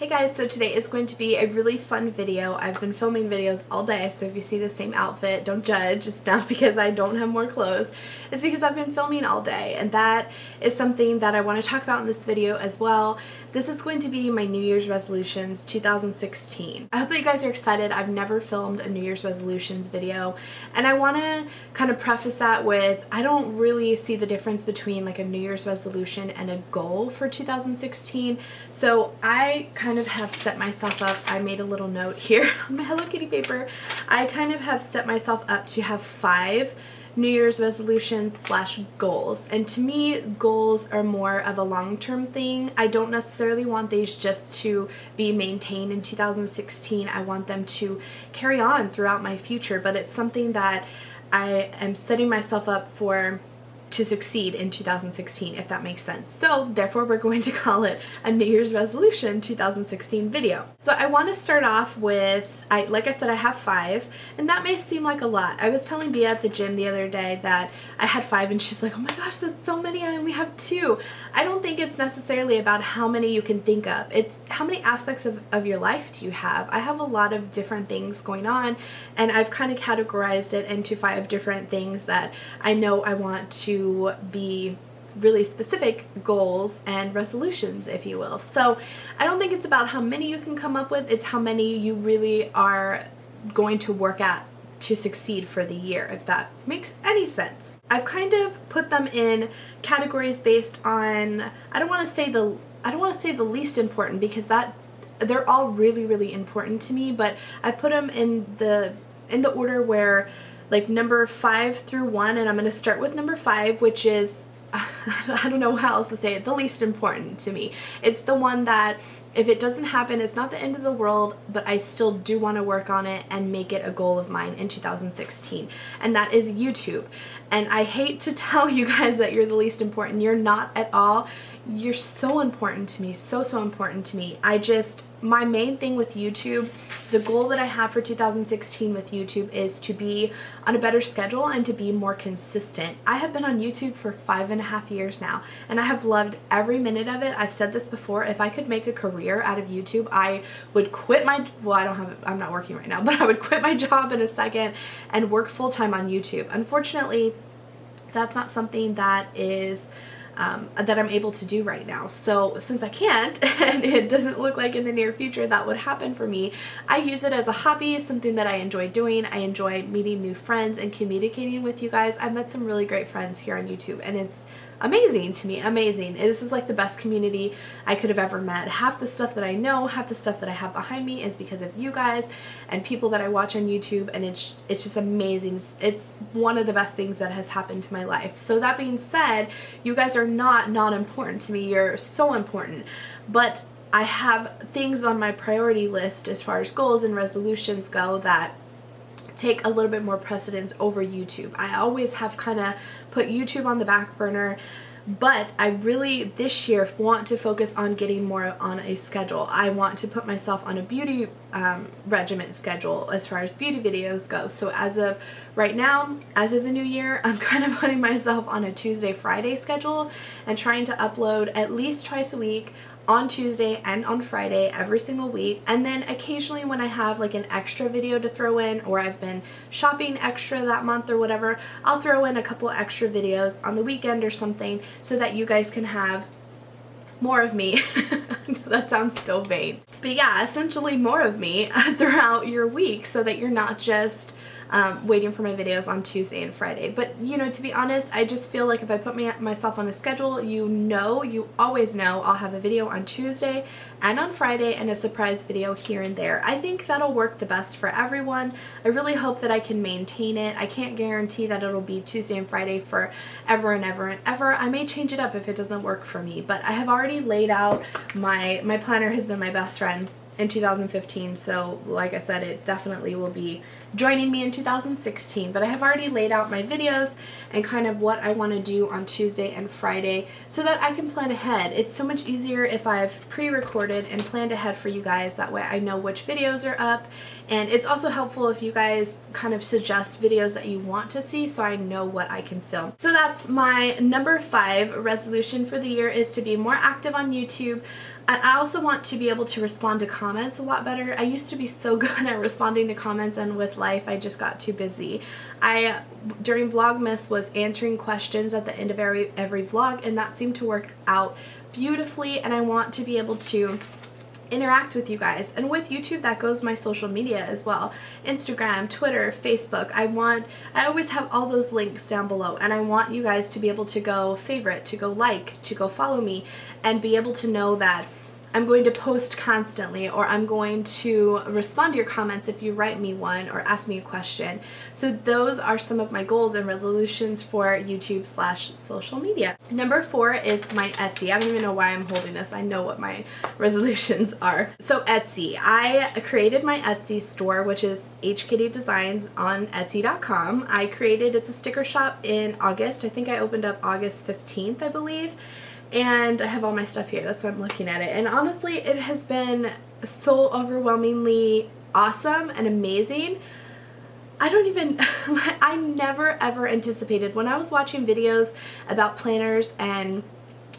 Hey guys, so today is going to be a really fun video. I've been filming videos all day, so if you see the same outfit, don't judge. It's not because I don't have more clothes. It's because I've been filming all day, and that is something that I want to talk about in this video as well. This is going to be my New Year's resolutions 2016. I hope that you guys are excited. I've never filmed a New Year's resolutions video, and I want to kind of preface that with I don't really see the difference between like a New Year's resolution and a goal for 2016. So I kind of have set myself up. I made a little note here on my Hello Kitty paper. I kind of have set myself up to have 5 New Year's resolutions / goals, and to me goals are more of a long-term thing. I don't necessarily want these just to be maintained in 2016. I want them to carry on throughout my future, but it's something that I am setting myself up for to succeed in 2016, if that makes sense. So therefore we're going to call it a New Year's resolution 2016 video. So I want to start off with, like I said, I have 5, and that may seem like a lot. I was telling Bia at the gym the other day that I had 5, and she's like, oh my gosh, that's so many, I only have 2. I don't think it's necessarily about how many you can think of. It's how many aspects of your life do you have. I have a lot of different things going on, and I've kind of categorized it into 5 different things that I know I want to be really specific goals and resolutions, if you will. So I don't think it's about how many you can come up with, it's how many you really are going to work at to succeed for the year, if that makes any sense. I've kind of put them in categories based on, I don't want to say the least important, because that they're all really important to me, but I put them in the order where like number 5 through 1, and I'm going to start with number 5, which is, I don't know how else to say it, the least important to me. It's the one that if it doesn't happen, it's not the end of the world, but I still do want to work on it and make it a goal of mine in 2016, and that is YouTube. And I hate to tell you guys that you're the least important. You're not at all. You're so important to me, so important to me. My main thing with YouTube, the goal that I have for 2016 with YouTube is to be on a better schedule and to be more consistent. I have been on YouTube for 5.5 years now, and I have loved every minute of it. I've said this before, if I could make a career out of YouTube, I would quit I'm not working right now, but I would quit my job in a second and work full-time on YouTube. Unfortunately, that's not something that is that I'm able to do right now. So since I can't, and it doesn't look like in the near future that would happen for me, I use it as a hobby, something that I enjoy doing. I enjoy meeting new friends and communicating with you guys. I've met some really great friends here on YouTube, and it's amazing to me, amazing. This is like the best community I could have ever met. Half the stuff that I know, half the stuff that I have behind me is because of you guys and people that I watch on YouTube, and it's just amazing. It's one of the best things that has happened to my life. So that being said, you guys are not important to me. You're so important. But I have things on my priority list as far as goals and resolutions go that take a little bit more precedence over YouTube. I always have kind of put YouTube on the back burner, but I really this year want to focus on getting more on a schedule. I want to put myself on a beauty regimen schedule as far as beauty videos go. So as of right now, as of the new year, I'm kind of putting myself on a Tuesday, Friday schedule and trying to upload at least twice a week, on Tuesday and on Friday every single week. And then occasionally when I have like an extra video to throw in, or I've been shopping extra that month or whatever, I'll throw in a couple extra videos on the weekend or something so that you guys can have more of me. That sounds so vain. But yeah, essentially more of me throughout your week, so that you're not just waiting for my videos on Tuesday and Friday. But you know, to be honest, I just feel like if I put myself on a schedule, you always know I'll have a video on Tuesday and on Friday and a surprise video here and there. I think that'll work the best for everyone. I really hope that I can maintain it. I can't guarantee that it'll be Tuesday and Friday for ever and ever and ever. I may change it up if it doesn't work for me, but I have already laid out my planner has been my best friend in 2015, so like I said, it definitely will be joining me in 2016, but I have already laid out my videos and kind of what I want to do on Tuesday and Friday so that I can plan ahead. It's so much easier if I've pre-recorded and planned ahead for you guys. That way I know which videos are up, and it's also helpful if you guys kind of suggest videos that you want to see so I know what I can film. So that's my number 5 resolution for the year, is to be more active on YouTube. And I also want to be able to respond to comments a lot better. I used to be so good at responding to comments, and with life I just got too busy. During Vlogmas was answering questions at the end of every vlog, and that seemed to work out beautifully, and I want to be able to interact with you guys. And with YouTube, that goes my social media as well. Instagram, Twitter, Facebook. I always have all those links down below, and I want you guys to be able to go favorite, to go like, to go follow me, and be able to know that I'm going to post constantly, or I'm going to respond to your comments if you write me one or ask me a question. So those are some of my goals and resolutions for YouTube/social media. Number 4 is my Etsy. I don't even know why I'm holding this. I know what my resolutions are. So Etsy. I created my Etsy store, which is HKitty Designs on Etsy.com. it's a sticker shop in August. I think I opened up August 15th, I believe. And I have all my stuff here. That's why I'm looking at it. And honestly, it has been so overwhelmingly awesome and amazing. I never ever anticipated, when I was watching videos about planners and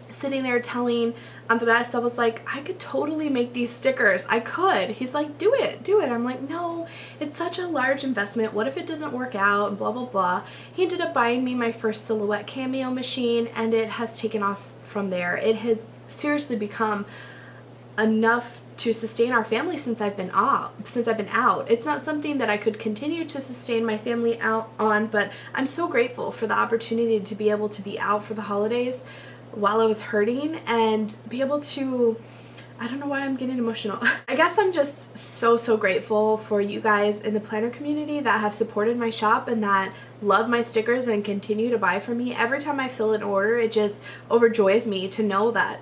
sitting there telling Andres, I was like, I could totally make these stickers. I could. He's like, do it. I'm like, no, it's such a large investment. What if it doesn't work out, and blah, blah, blah. He ended up buying me my first Silhouette Cameo machine, and it has taken off from there. It has seriously become enough to sustain our family since I've been out. It's not something that I could continue to sustain my family out on, but I'm so grateful for the opportunity to be able to be out for the holidays while I was hurting and be able to, I don't know why I'm getting emotional. I guess I'm just so grateful for you guys in the planner community that have supported my shop and that love my stickers and continue to buy from me. Every time I fill an order, it just overjoys me to know that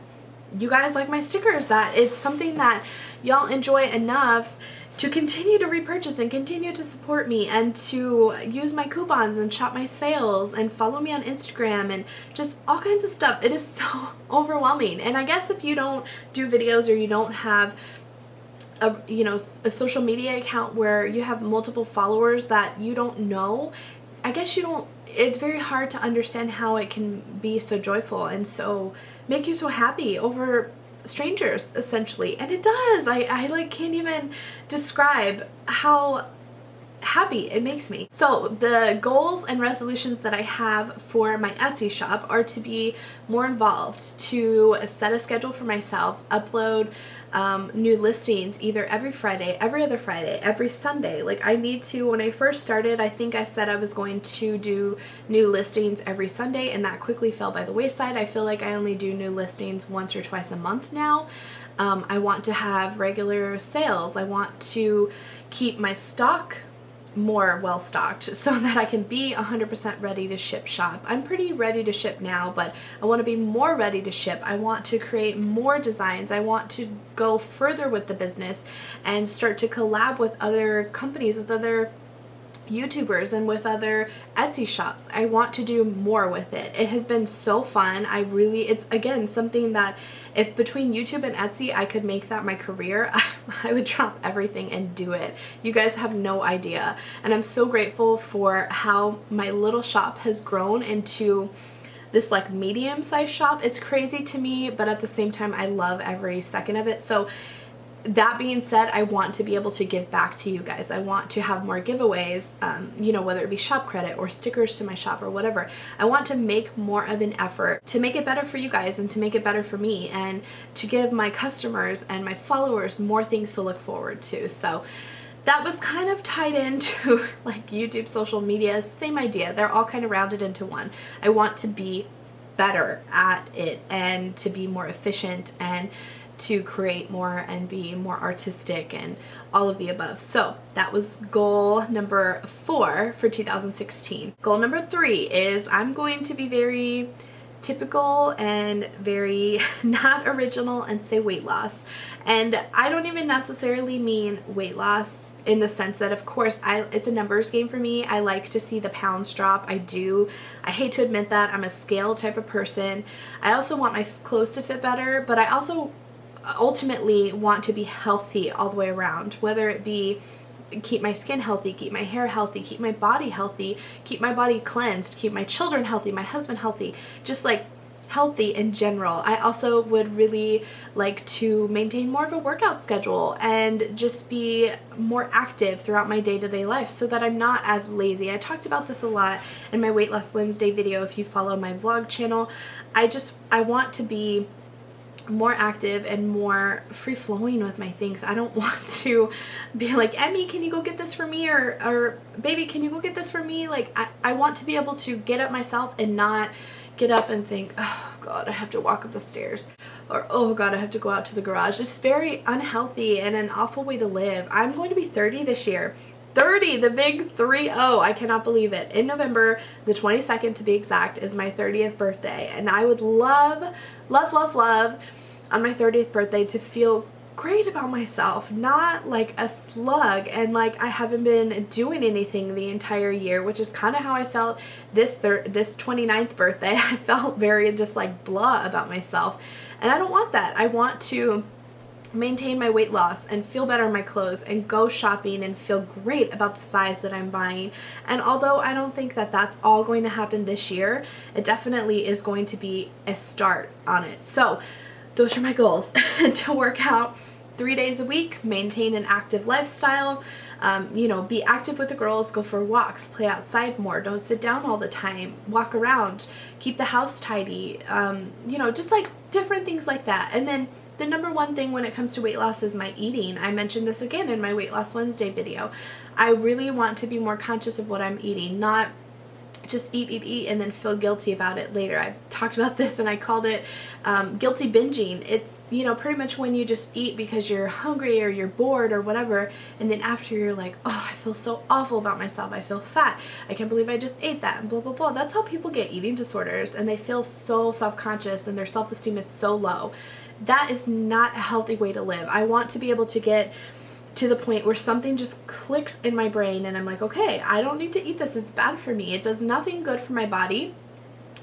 you guys like my stickers, that it's something that y'all enjoy enough to continue to repurchase and continue to support me, and to use my coupons and shop my sales and follow me on Instagram and just all kinds of stuff. It is so overwhelming. And I guess if you don't do videos, or you don't have a social media account where you have multiple followers that you don't know, I guess it's very hard to understand how it can be so joyful and so make you so happy over strangers, essentially. And it does. I like can't even describe how happy it makes me. So the goals and resolutions that I have for my Etsy shop are to be more involved, to set a schedule for myself, upload new listings either every Friday, every other Friday, every Sunday. Like I need to, when I first started, I think I said I was going to do new listings every Sunday, and that quickly fell by the wayside. I feel like I only do new listings once or twice a month now. I want to have regular sales. I want to keep my stock more well stocked so that I can be 100% ready to shop. I'm pretty ready to ship now, but I want to be more ready to ship. I want to create more designs. I want to go further with the business and start to collab with other companies, with other YouTubers, and with other Etsy shops. I want to do more with it. It has been so fun. It's again something that if between YouTube and Etsy I could make that my career, I would drop everything and do it. You guys have no idea. And I'm so grateful for how my little shop has grown into this like medium-sized shop. It's crazy to me, but at the same time I love every second of it. So that being said, I want to be able to give back to you guys. I want to have more giveaways, whether it be shop credit or stickers to my shop or whatever. I want to make more of an effort to make it better for you guys and to make it better for me, and to give my customers and my followers more things to look forward to. So that was kind of tied into like YouTube, social media, same idea. They're all kind of rounded into one. I want to be better at it and to be more efficient and to create more and be more artistic and all of the above. So that was goal number 4 for 2016. Goal number 3 is I'm going to be very typical and very not original and say weight loss. And I don't even necessarily mean weight loss in the sense that, of course, it's a numbers game for me. I like to see the pounds drop. I hate to admit that. I'm a scale type of person. I also want my clothes to fit better, but I also ultimately want to be healthy all the way around, whether it be keep my skin healthy, keep my hair healthy, keep my body healthy, keep my body cleansed, keep my children healthy, my husband healthy, just like healthy in general. I also would really like to maintain more of a workout schedule and just be more active throughout my day-to-day life so that I'm not as lazy. I talked about this a lot in my Weight Loss Wednesday video if you follow my vlog channel. I want to be more active and more free-flowing with my things. I don't want to be like, Emmy, can you go get this for me? Or baby, can you go get this for me? Like, I want to be able to get up myself and not get up and think, oh God, I have to walk up the stairs, or oh God, I have to go out to the garage. It's very unhealthy and an awful way to live. I'm going to be 30 this year. 30, the big 30. I cannot believe it. In November, the 22nd to be exact, is my 30th birthday. And I would love, love, love, love on my 30th birthday to feel great about myself, not like a slug and like I haven't been doing anything the entire year, which is kind of how I felt this 29th birthday. I felt very just like blah about myself, and I don't want that. I want to maintain my weight loss and feel better in my clothes and go shopping and feel great about the size that I'm buying. And although I don't think that that's all going to happen this year, it definitely is going to be a start on it. So those are my goals. To work out 3 days a week, maintain an active lifestyle, be active with the girls, go for walks, play outside more, don't sit down all the time, walk around, keep the house tidy, just like different things like that. And then the number one thing when it comes to weight loss is my eating. I mentioned this again in my Weight Loss Wednesday video. I really want to be more conscious of what I'm eating, not just eat and then feel guilty about it later. I've talked about this and I called it guilty binging. It's, pretty much when you just eat because you're hungry or you're bored or whatever, and then after you're like, oh, I feel so awful about myself. I feel fat. I can't believe I just ate that, and blah, blah, blah. That's how people get eating disorders, and they feel so self-conscious and their self-esteem is so low. That is not a healthy way to live. I want to be able to get to the point where something just clicks in my brain and I'm like, okay, I don't need to eat this. It's bad for me. It does nothing good for my body.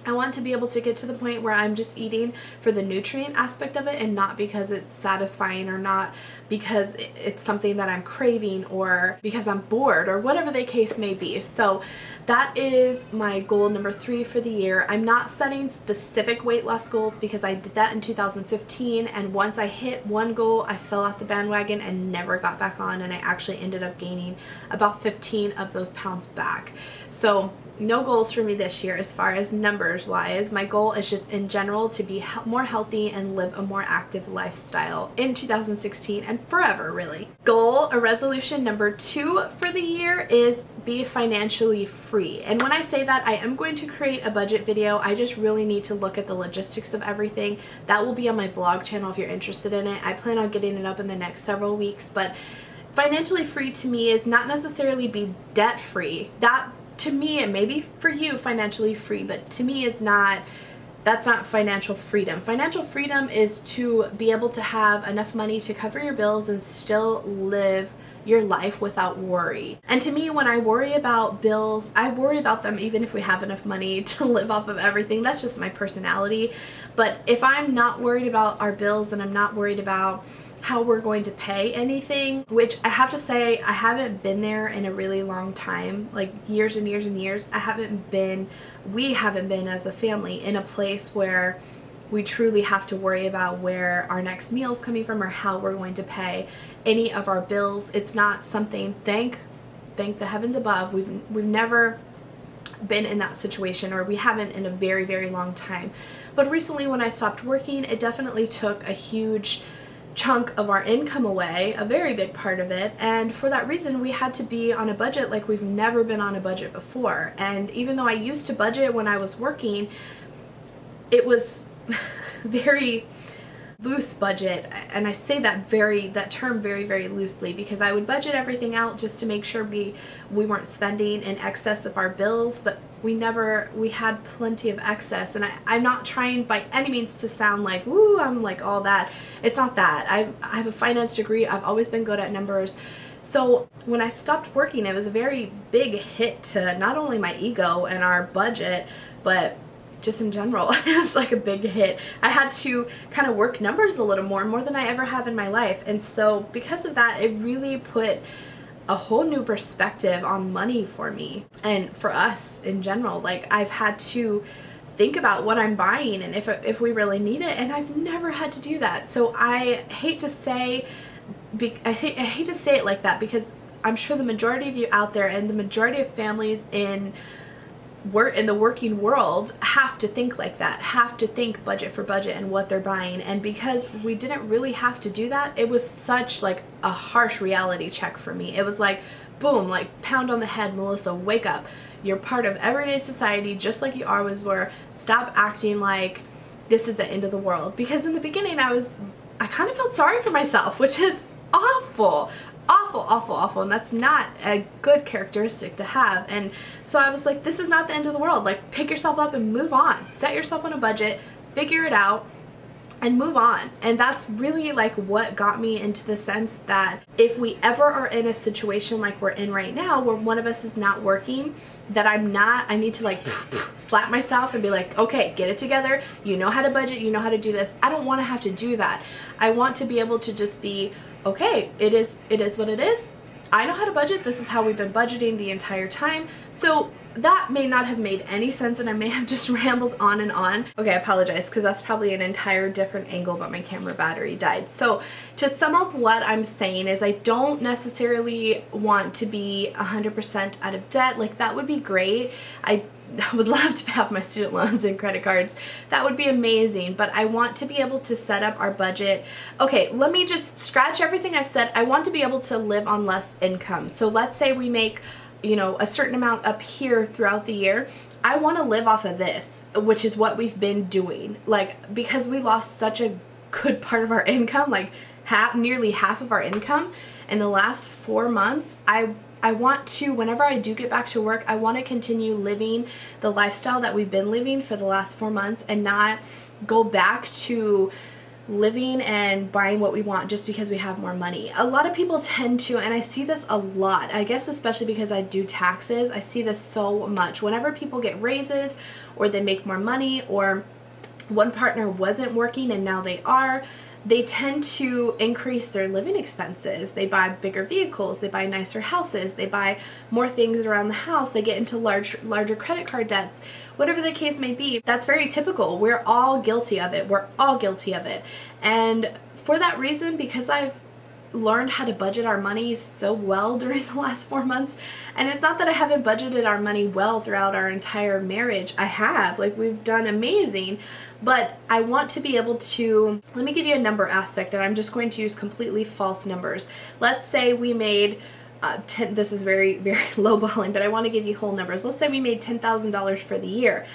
I want to be able to get to the point where I'm just eating for the nutrient aspect of it and not because it's satisfying or not because it's something that I'm craving or because I'm bored or whatever the case may be. So that is my goal number 3 for the year. I'm not setting specific weight loss goals because I did that in 2015, and once I hit one goal, I fell off the bandwagon and never got back on, and I actually ended up gaining about 15 of those pounds back. So no goals for me this year as far as numbers wise. My goal is just in general to be more healthy and live a more active lifestyle in 2016 and forever, really. Goal or resolution number 2 for the year is be financially free. And when I say that, I am going to create a budget video. I just really need to look at the logistics of everything. That will be on my vlog channel if you're interested in it. I plan on getting it up in the next several weeks, but financially free to me is not necessarily be debt free. That to me, it may be for you financially free, but to me that's not financial freedom. Financial freedom is to be able to have enough money to cover your bills and still live your life without worry. And to me, when I worry about bills, I worry about them even if we have enough money to live off of everything. That's just my personality. But if I'm not worried about our bills and I'm not worried about how we're going to pay anything, which I have to say I haven't been there in a really long time, like years and years and years. We haven't been as a family in a place where we truly have to worry about where our next meal is coming from or how we're going to pay any of our bills. It's not something, thank the heavens above, we've never been in that situation, or we haven't in a very, very long time. But recently when I stopped working, it definitely took a huge chunk of our income away, a very big part of it, and for that reason we had to be on a budget like we've never been on a budget before. And even though I used to budget when I was working, it was very loose budget, and I say that term very, very loosely because I would budget everything out just to make sure we weren't spending in excess of our bills, but we had plenty of excess. And I'm not trying by any means to sound like, ooh, I'm like all that. It's not that. I have a finance degree. I've always been good at numbers. So when I stopped working, it was a very big hit to not only my ego and our budget, but just in general. It was like a big hit. I had to kind of work numbers a little more than I ever have in my life. And so because of that, it really put a whole new perspective on money for me and for us in general. Like, I've had to think about what I'm buying and if we really need it, and I've never had to do that. So I hate to say I hate to say it like that, because I'm sure the majority of you out there and the majority of families in the working world have to think like that, have to think budget for budget and what they're buying. And because we didn't really have to do that, it was such like a harsh reality check for me. It was like, boom, like pound on the head, Melissa, wake up. You're part of everyday society just like you always were. Stop acting like this is the end of the world. Because in the beginning I kind of felt sorry for myself, which is awful. Awful, and that's not a good characteristic to have. And so I was like, this is not the end of the world. Like, pick yourself up and move on. Set yourself on a budget, figure it out, and move on. And that's really like what got me into the sense that if we ever are in a situation like we're in right now, where one of us is not working, that I need to like slap myself and be like, okay, get it together. You know how to budget, you know how to do this. I don't want to have to do that. I want to be able to just be, okay, it is what it is. I know how to budget. This is how we've been budgeting the entire time. So that may not have made any sense, and I may have just rambled on and on. Okay, I apologize, because that's probably an entire different angle, but my camera battery died. So to sum up what I'm saying is, I don't necessarily want to be 100% out of debt. Like, that would be great. I would love to have my student loans and credit cards. That would be amazing, but I want to be able to set up our budget. Okay, let me just scratch everything I've said. I want to be able to live on less income. So let's say we make, you know, a certain amount up here throughout the year. I want to live off of this, which is what we've been doing. Like, because we lost such a good part of our income, like nearly half of our income in the last 4 months, I want to, whenever I do get back to work, I want to continue living the lifestyle that we've been living for the last 4 months, and not go back to living and buying what we want just because we have more money. A lot of people tend to, and I see this a lot, I guess especially because I do taxes, I see this so much. Whenever people get raises, or they make more money, or one partner wasn't working and now they are, they tend to increase their living expenses. They buy bigger vehicles, they buy nicer houses, they buy more things around the house, they get into larger credit card debts, whatever the case may be. That's very typical. We're all guilty of it. We're all guilty of it. And for that reason, because I've learned how to budget our money so well during the last 4 months, and it's not that I haven't budgeted our money well throughout our entire marriage. I have, like, we've done amazing, but I want to be able to, let me give you a number aspect, and I'm just going to use completely false numbers. Let's say we made this is very lowballing, but I want to give you whole numbers. Let's say we made $10,000 for the year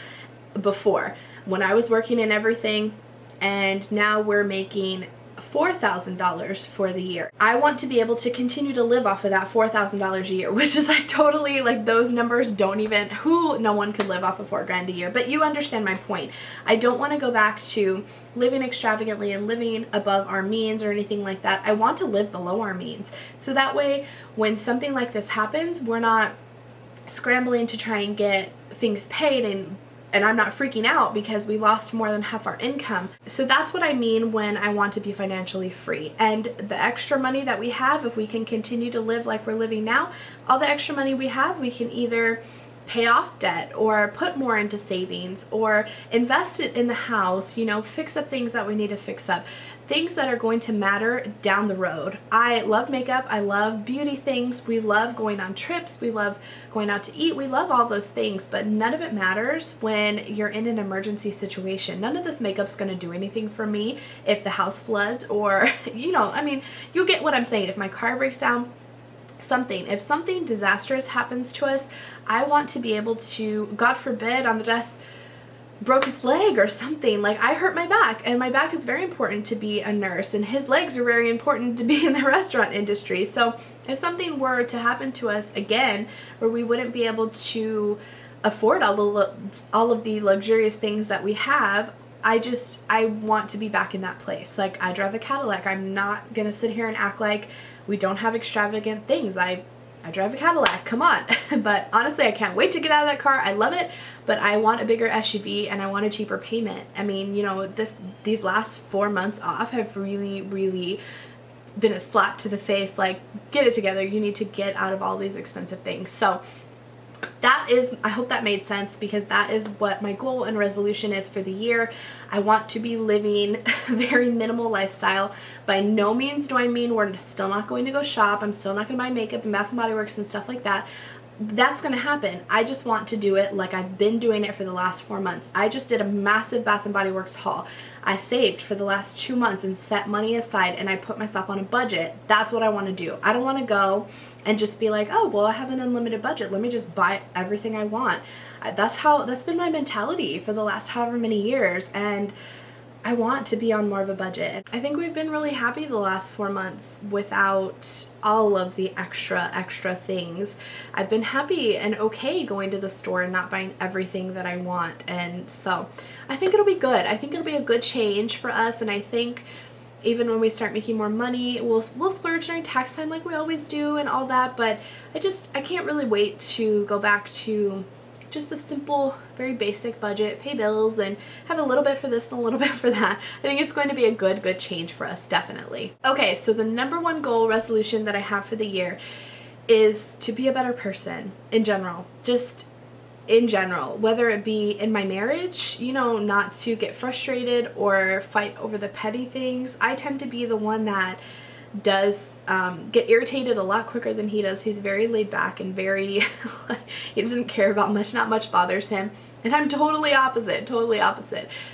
before, when I was working and everything, and now we're making $4,000 for the year. I want to be able to continue to live off of that $4,000 a year, which is like totally, like, those numbers don't even, no one could live off of $4,000 a year, but you understand my point. I don't want to go back to living extravagantly and living above our means or anything like that. I want to live below our means. So that way, when something like this happens, we're not scrambling to try and get things paid, and I'm not freaking out because we lost more than half our income. So that's what I mean when I want to be financially free. And the extra money that we have, if we can continue to live like we're living now, all the extra money we have, we can either pay off debt, or put more into savings, or invest it in the house, you know, fix up things that we need to fix up, things that are going to matter down the road. I love makeup, I love beauty things, we love going on trips, we love going out to eat, we love all those things, but none of it matters when you're in an emergency situation. None of this makeup's going to do anything for me if the house floods, or, you know, I mean, you get what I'm saying. If my car breaks down, if something disastrous happens to us, I want to be able to, God forbid, Andres broke his leg or something, like I hurt my back, and my back is very important to be a nurse, and his legs are very important to be in the restaurant industry. So if something were to happen to us again, where we wouldn't be able to afford all of the luxurious things that we have, I want to be back in that place. Like, I drive a Cadillac. I'm not gonna sit here and act like we don't have extravagant things. I drive a Cadillac, come on. But honestly, I can't wait to get out of that car. I love it, but I want a bigger SUV and I want a cheaper payment. I mean, you know, these last 4 months off have really been a slap to the face. Like, get it together. You need to get out of all these expensive things. So that is, I hope that made sense, because that is what my goal and resolution is for the year. I want to be living a very minimal lifestyle. By no means do I mean we're still not going to go shop. I'm still not going to buy makeup and Bath & Body Works and stuff like that. That's going to happen. I just want to do it like I've been doing it for the last 4 months. I just did a massive Bath & Body Works haul. I saved for the last 2 months and set money aside, and I put myself on a budget. That's what I want to do. I don't want to go and just be like, oh, well, I have an unlimited budget. Let me just buy everything I want. That's been my mentality for the last however many years, and I want to be on more of a budget. I think we've been really happy the last 4 months without all of the extra things. I've been happy and okay going to the store and not buying everything that I want, and so I think it'll be good. I think it'll be a good change for us, and I think even when we start making more money, we'll splurge during tax time like we always do and all that, but I can't really wait to go back to just a simple, very basic budget, pay bills, and have a little bit for this and a little bit for that. I think it's going to be a good change for us, definitely. Okay, so the number one goal resolution that I have for the year is to be a better person in general. Just in general, whether it be in my marriage, you know, not to get frustrated or fight over the petty things. I tend to be the one that does get irritated a lot quicker than he does. He's very laid back and very he doesn't care about much, not much bothers him, and I'm totally opposite.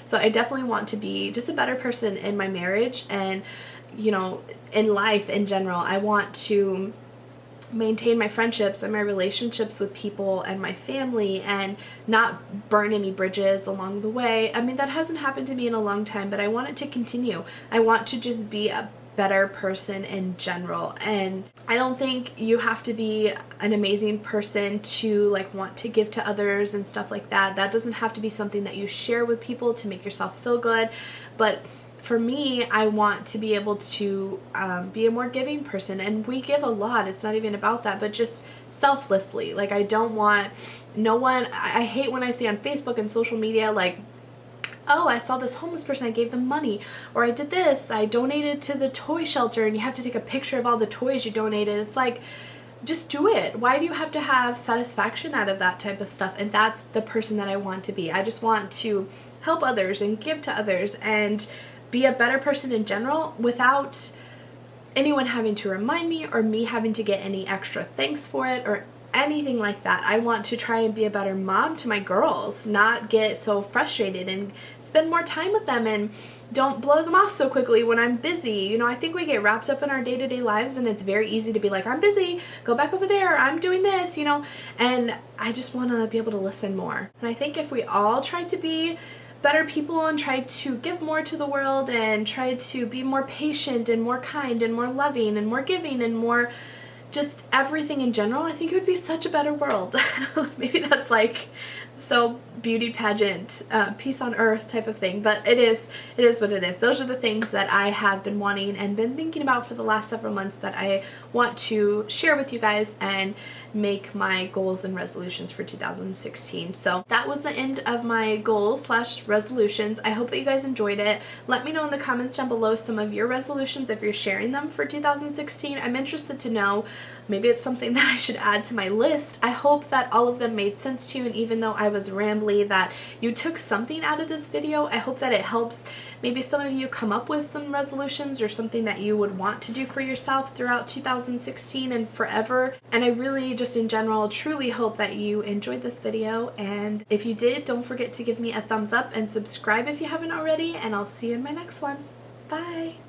So I definitely want to be just a better person in my marriage, and you know, in life in general. I want to maintain my friendships and my relationships with people and my family and not burn any bridges along the way. I mean, that hasn't happened to me in a long time, but I want it to continue. I want to just be a better person in general, and I don't think you have to be an amazing person to like want to give to others and stuff like that. That doesn't have to be something that you share with people to make yourself feel good, but for me, I want to be able to be a more giving person, and we give a lot. It's not even about that, but just selflessly. Like, I don't want no one, I hate when I see on Facebook and social media like, oh, I saw this homeless person, I gave them money, or I did this, I donated to the toy shelter, and you have to take a picture of all the toys you donated. It's like, just do it. Why do you have to have satisfaction out of that type of stuff? And that's the person that I want to be. I just want to help others and give to others and be a better person in general without anyone having to remind me or me having to get any extra thanks for it or anything like that. I want to try and be a better mom to my girls, not get so frustrated, and spend more time with them and don't blow them off so quickly when I'm busy. You know, I think we get wrapped up in our day-to-day lives, and it's very easy to be like, I'm busy, go back over there, I'm doing this, you know, and I just want to be able to listen more. And I think if we all try to be better people and try to give more to the world and try to be more patient and more kind and more loving and more giving and more just everything in general, I think it would be such a better world. Maybe that's like so beauty pageant, peace on earth type of thing, but it is what it is. Those are the things that I have been wanting and been thinking about for the last several months that I want to share with you guys and make my goals and resolutions for 2016. So that was the end of my goals / resolutions. I hope that you guys enjoyed it. Let me know in the comments down below some of your resolutions if you're sharing them for 2016. I'm interested to know. Maybe it's something that I should add to my list. I hope that all of them made sense to you, and even though I was rambly, that you took something out of this video. I hope that it helps maybe some of you come up with some resolutions or something that you would want to do for yourself throughout 2016 and forever. And I really just in general truly hope that you enjoyed this video, and if you did, don't forget to give me a thumbs up and subscribe if you haven't already, and I'll see you in my next one. Bye!